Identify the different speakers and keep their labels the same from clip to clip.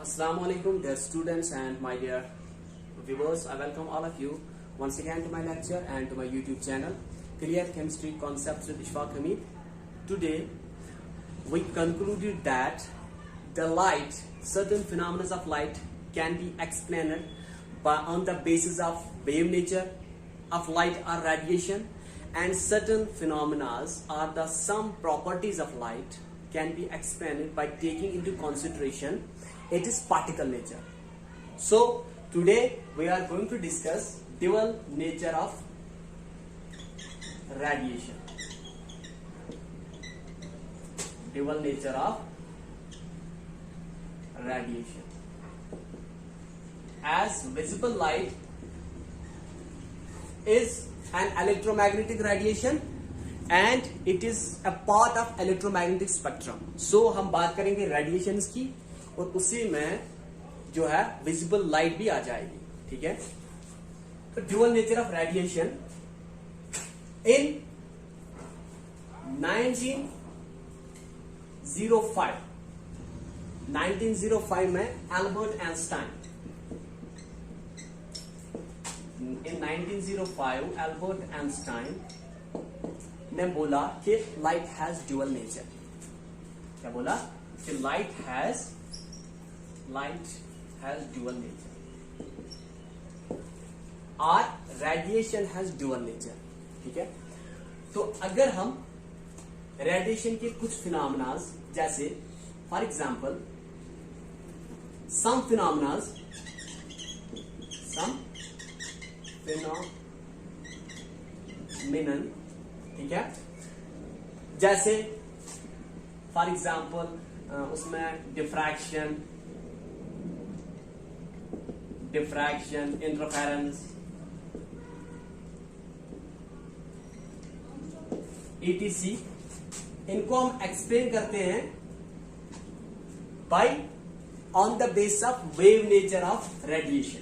Speaker 1: Assalamualaikum dear students and my dear viewers. I welcome all of you once again to my lecture and to my YouTube channel Clear Chemistry Concepts with Ishfaq Hamid. Today we concluded that the light, certain phenomena of light can be explained on the basis of wave nature of light or radiation, and certain phenomena or the some properties of light can be explained by taking into consideration its particle nature. So today we are going to discuss dual nature of radiation. Dual nature of radiation. As visible light is an electromagnetic radiation and it is a part of electromagnetic spectrum. So हम बात करेंगे radiations की और उसी में जो है visible light भी आ जाएगी. ठीक है, तो dual nature of radiation in 1905 में एल्बर्ट आइंस्टाइन एल्बर्ट आइंस्टाइन ने बोला कि लाइट हैज ड्यूअल नेचर. क्या बोला? कि लाइट हैज ड्यूअल नेचर और रेडिएशन हैज ड्यूअल नेचर. ठीक है, तो अगर हम रेडिएशन के कुछ फिनोमेना जैसे फॉर एग्जाम्पल सम फिनोमेना, ठीक है, जैसे फॉर एग्जाम्पल उसमें डिफ्रैक्शन, इंटरफेरेंस, ETC, इनको हम एक्सप्लेन करते हैं by on the base of wave nature of radiation.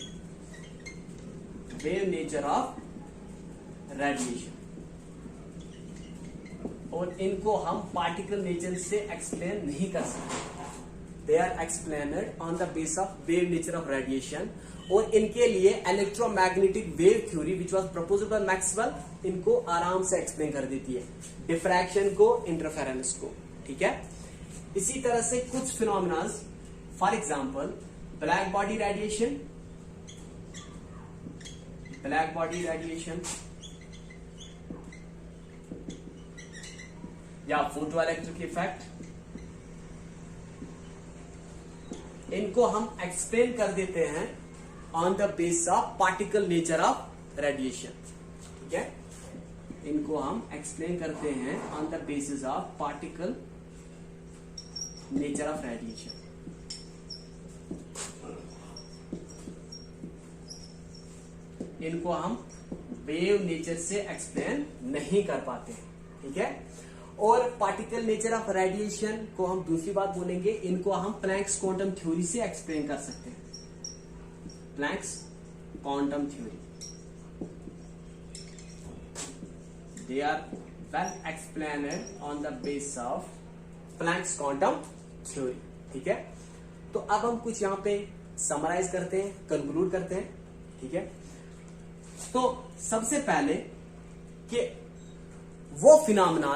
Speaker 1: और इनको हम पार्टिकल नेचर से एक्सप्लेन नहीं कर सकते. They are explained on the base of wave nature of radiation. और इनके लिए electromagnetic wave theory which was proposed by Maxwell इनको आराम से एक्सप्लेन कर देती है, डिफ्रैक्शन को, इंटरफेरेंस को. ठीक है, इसी तरह से कुछ phenomena for example black body radiation या फोटो इलेक्ट्रिक इफेक्ट, इनको हम एक्सप्लेन कर देते हैं on the base of particle nature of radiation. ठीक है, इनको हम एक्सप्लेन करते हैं on the basis of particle nature of radiation. इनको हम वेव नेचर से एक्सप्लेन नहीं कर पाते. ठीक है, और पार्टिकल नेचर ऑफ रेडिएशन को हम दूसरी बात बोलेंगे, इनको हम प्लैंक्स क्वांटम थ्योरी से एक्सप्लेन कर सकते हैं. Planck's quantum theory, they are well explained on the base of Planck's quantum theory. ठीक है, तो अब हम कुछ यहां पे समराइज करते हैं, कंक्लूड करते हैं. ठीक है, तो सबसे पहले कि वो फिनोमेना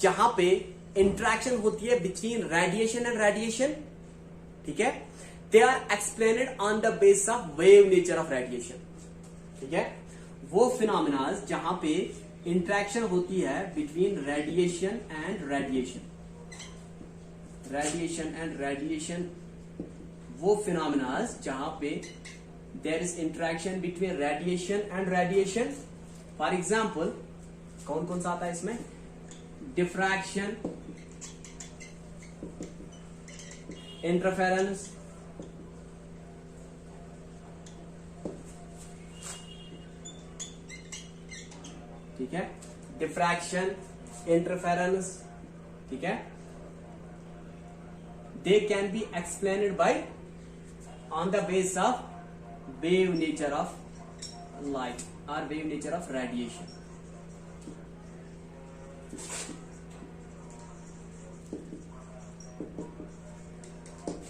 Speaker 1: जहां पे इंटरेक्शन होती है बिटवीन रेडिएशन एंड रेडिएशन, ठीक है, they are explained on the base of wave nature of radiation. ठीक है, वो फिनोमेना जहां पे इंटरेक्शन होती है बिटवीन रेडिएशन एंड रेडिएशन, वो फिनोमेना जहां पे there is interaction between radiation and radiation. For example कौन कौन सा आता है इसमें? डिफ्रैक्शन, इंटरफेरेंस, ठीक है, डिफ्रैक्शन, इंटरफेरेंस. ठीक है, they can be explained by on the base of wave nature of light और वेव नेचर ऑफ रेडिएशन.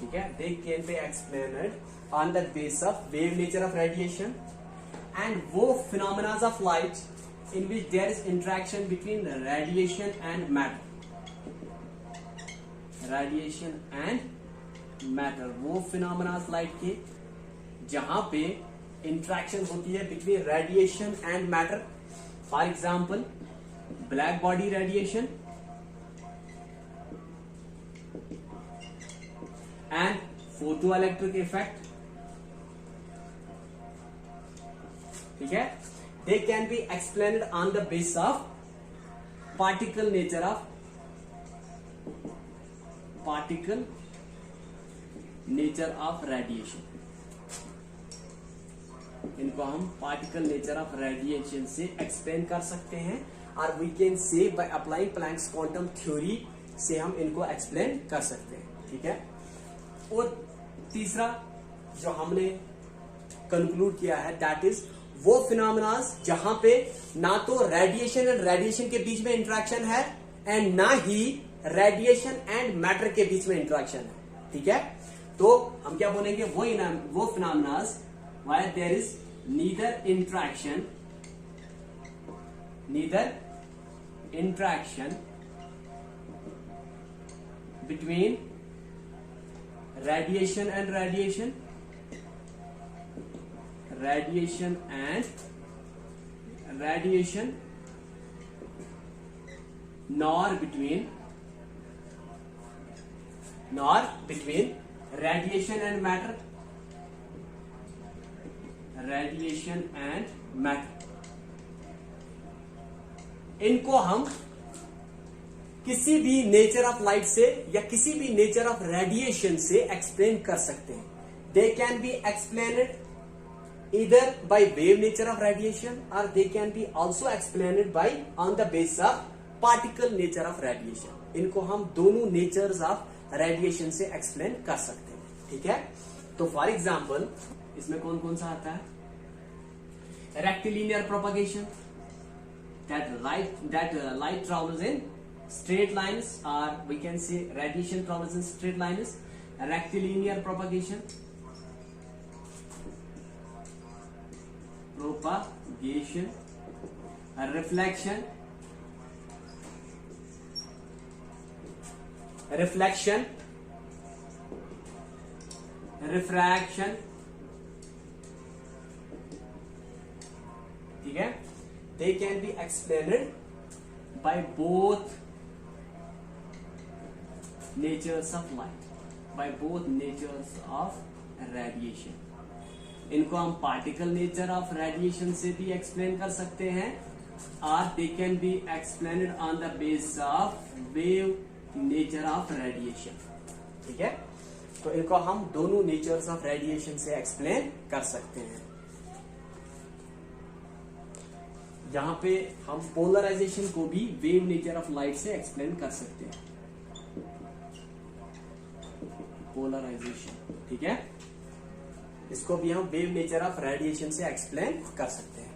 Speaker 1: ठीक है, they can be explained on the base of wave nature of radiation and वो phenomena of light in which there is interaction between radiation and matter, radiation and matter, वो phenomena of light के जहां पे interaction होती है between radiation and matter. For example black body radiation and photo electric effect. ठीक है, they can be explained on the base of particle nature of radiation. इनको हम पार्टिकल नेचर ऑफ रेडिएशन से एक्सप्लेन कर सकते हैं और we can say by applying Planck's quantum theory से हम इनको एक्सप्लेन कर सकते हैं. ठीक है, और तीसरा जो हमने कंक्लूड किया है दैट इज वो फिनोमेनास जहां पे ना तो रेडिएशन एंड रेडिएशन के बीच में इंटरेक्शन है एंड ना ही रेडिएशन एंड मैटर के बीच में इंटरेक्शन है. ठीक है, तो हम क्या बोलेंगे, वो फिनोमेनास where there is neither interaction between radiation nor between radiation and matter, इनको हम किसी भी नेचर ऑफ लाइट से या किसी भी नेचर ऑफ रेडिएशन से एक्सप्लेन कर सकते हैं. They can be explained either by wave nature of radiation और they can be also explained by on the base of particle nature of radiation. इनको हम दोनों नेचर्स ऑफ रेडिएशन से explain कर सकते हैं. ठीक है, तो फॉर एग्जाम्पल इसमें कौन कौन सा आता है, rectilinear propagation, that light travels in straight lines, or we can say radiation travels in straight lines. Rectilinear propagation, reflection, refraction. ठीक है, they can be explained by both natures of light, by both natures of radiation. इनको हम particle nature of radiation से भी explain कर सकते हैं और they can be explained on the base of wave nature of radiation. ठीक है, तो इनको हम दोनों नेचर्स ऑफ रेडिएशन से एक्सप्लेन कर सकते हैं. जहां पे हम पोलराइजेशन को भी वेव नेचर ऑफ लाइट से एक्सप्लेन कर सकते हैं. पोलराइजेशन, ठीक है, इसको भी हम वेव नेचर ऑफ रेडिएशन से एक्सप्लेन कर सकते हैं.